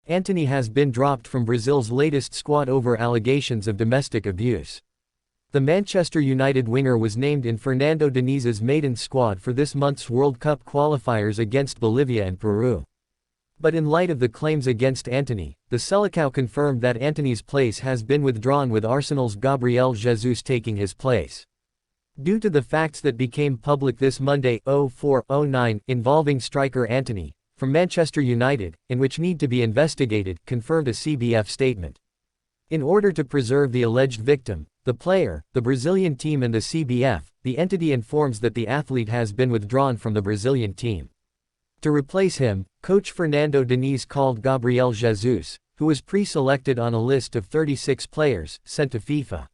Antony has been dropped from Brazil's latest squad over allegations of domestic abuse. The Manchester United winger was named in Fernando Diniz' maiden squad for this month's World Cup qualifiers against Bolivia and Peru. But in light of the claims against Antony, the Selecao confirmed that Antony's place has been withdrawn, with Arsenal's Gabriel Jesus taking his place. Due to the facts that became public this Monday, 04/09, involving striker Antony, from Manchester United, and which need to be investigated, confirmed a CBF statement. In order to preserve the alleged victim, the player, the Brazilian team and the CBF, the entity informs that the athlete has been withdrawn from the Brazilian team. To replace him, coach Fernando Diniz called Gabriel Jesus, who was pre-selected on a list of 36 players, sent to FIFA.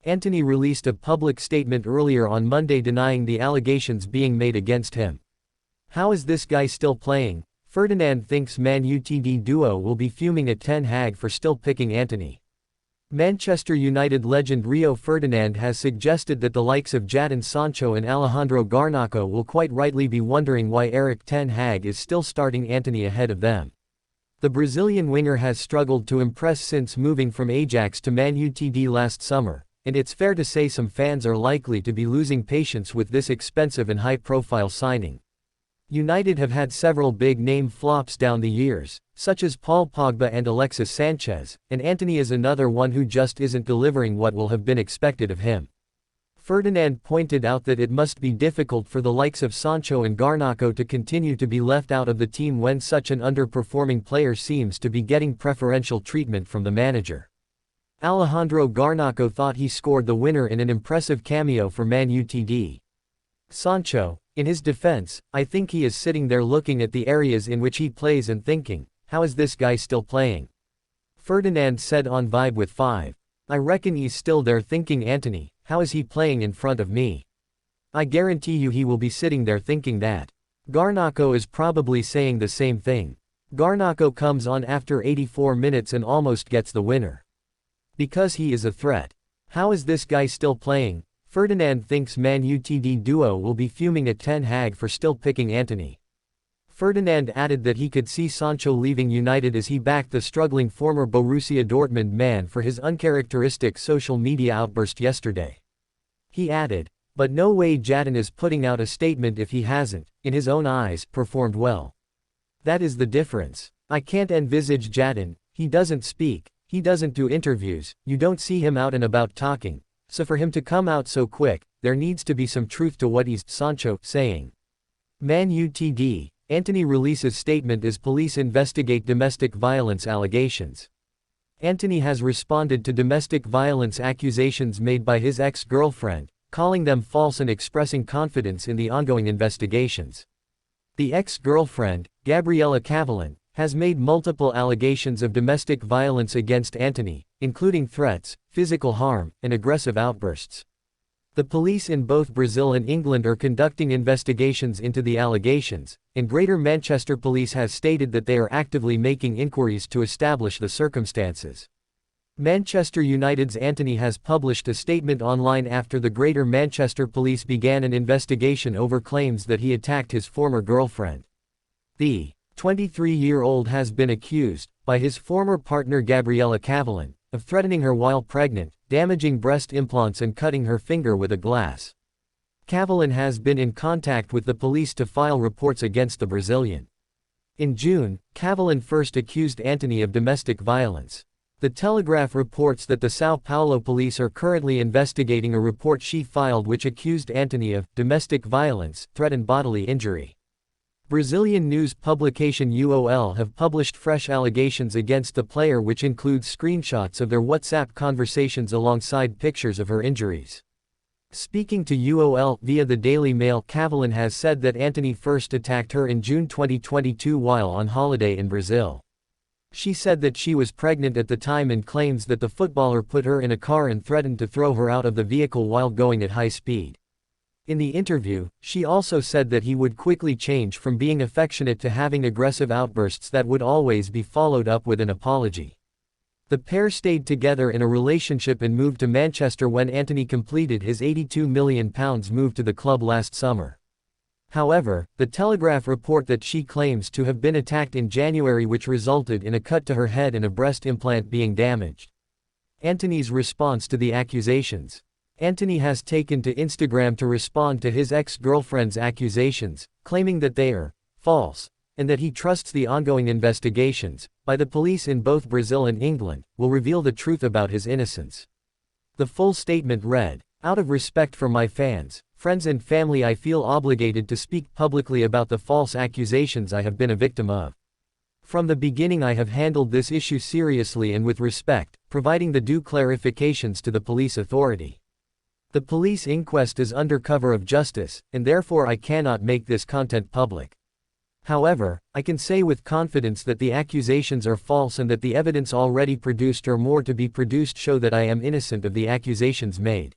Antony released a public statement earlier on Monday denying the allegations being made against him. "How is this guy still playing?" Ferdinand thinks Man Utd duo will be fuming at Ten Hag for still picking Antony. Manchester United legend Rio Ferdinand has suggested that the likes of Jadon Sancho and Alejandro Garnacho will quite rightly be wondering why Erik Ten Hag is still starting Antony ahead of them. The Brazilian winger has struggled to impress since moving from Ajax to Man Utd last summer, and it's fair to say some fans are likely to be losing patience with this expensive and high-profile signing. United have had several big-name flops down the years, such as Paul Pogba and Alexis Sanchez, and Antony is another one who just isn't delivering what will have been expected of him. Ferdinand pointed out that it must be difficult for the likes of Sancho and Garnacho to continue to be left out of the team when such an underperforming player seems to be getting preferential treatment from the manager. Alejandro Garnacho thought he scored the winner in an impressive cameo for Man Utd. Sancho, in his defense, "I think he is sitting there looking at the areas in which he plays and thinking, how is this guy still playing?" Ferdinand said on Vibe with 5. "I reckon he's still there thinking, Antony, how is he playing in front of me? I guarantee you he will be sitting there thinking that." Garnacho is probably saying the same thing. Garnacho comes on after 84 minutes and almost gets the winner. "Because he is a threat. How is this guy still playing?" Ferdinand thinks Man Utd duo will be fuming at Ten Hag for still picking Antony. Ferdinand added that he could see Sancho leaving United as he backed the struggling former Borussia Dortmund man for his uncharacteristic social media outburst yesterday. He added, "But no way Jadon is putting out a statement if he hasn't, in his own eyes, performed well. That is the difference. I can't envisage Jadon, he doesn't speak, he doesn't do interviews, you don't see him out and about talking. So for him to come out so quick, there needs to be some truth to what he's Sancho saying." Man Utd, Antony releases statement as police investigate domestic violence allegations. Antony has responded to domestic violence accusations made by his ex-girlfriend, calling them false and expressing confidence in the ongoing investigations. The ex-girlfriend, Gabriela Cavalin, has made multiple allegations of domestic violence against Antony, including threats, physical harm, and aggressive outbursts. The police in both Brazil and England are conducting investigations into the allegations, and Greater Manchester Police has stated that they are actively making inquiries to establish the circumstances. Manchester United's Antony has published a statement online after the Greater Manchester Police began an investigation over claims that he attacked his former girlfriend. The 23-year-old has been accused, by his former partner Gabriela Cavalin, of threatening her while pregnant, damaging breast implants and cutting her finger with a glass. Cavalin has been in contact with the police to file reports against the Brazilian. In June, Cavalin first accused Antony of domestic violence. The Telegraph reports that the São Paulo police are currently investigating a report she filed which accused Antony of domestic violence, threatened bodily injury. Brazilian news publication UOL have published fresh allegations against the player which includes screenshots of their WhatsApp conversations alongside pictures of her injuries. Speaking to UOL via the Daily Mail, Cavalin has said that Antony first attacked her in June 2022 while on holiday in Brazil. She said that she was pregnant at the time and claims that the footballer put her in a car and threatened to throw her out of the vehicle while going at high speed. In the interview, she also said that he would quickly change from being affectionate to having aggressive outbursts that would always be followed up with an apology. The pair stayed together in a relationship and moved to Manchester when Antony completed his £82 million move to the club last summer. However, the Telegraph report that she claims to have been attacked in January, which resulted in a cut to her head and a breast implant being damaged. Antony's response to the accusations. Antony has taken to Instagram to respond to his ex-girlfriend's accusations, claiming that they are false, and that he trusts the ongoing investigations, by the police in both Brazil and England, will reveal the truth about his innocence. The full statement read, "Out of respect for my fans, friends and family, I feel obligated to speak publicly about the false accusations I have been a victim of. From the beginning I have handled this issue seriously and with respect, providing the due clarifications to the police authority. The police inquest is under cover of justice, and therefore I cannot make this content public. However, I can say with confidence that the accusations are false and that the evidence already produced or more to be produced show that I am innocent of the accusations made.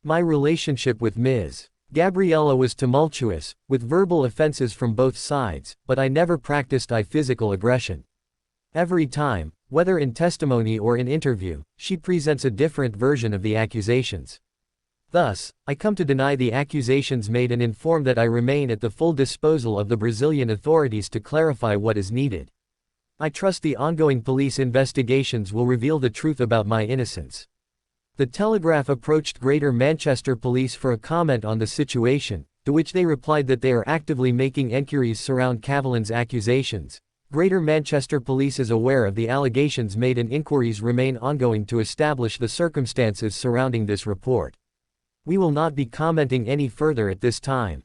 My relationship with Ms. Gabriella was tumultuous, with verbal offenses from both sides, but I never practiced physical aggression. Every time, whether in testimony or in interview, she presents a different version of the accusations. Thus, I come to deny the accusations made and inform that I remain at the full disposal of the Brazilian authorities to clarify what is needed. I trust the ongoing police investigations will reveal the truth about my innocence." The Telegraph approached Greater Manchester Police for a comment on the situation, to which they replied that they are actively making enquiries surround Cavallin's accusations. Greater Manchester Police is aware of the allegations made and inquiries remain ongoing to establish the circumstances surrounding this report. We will not be commenting any further at this time.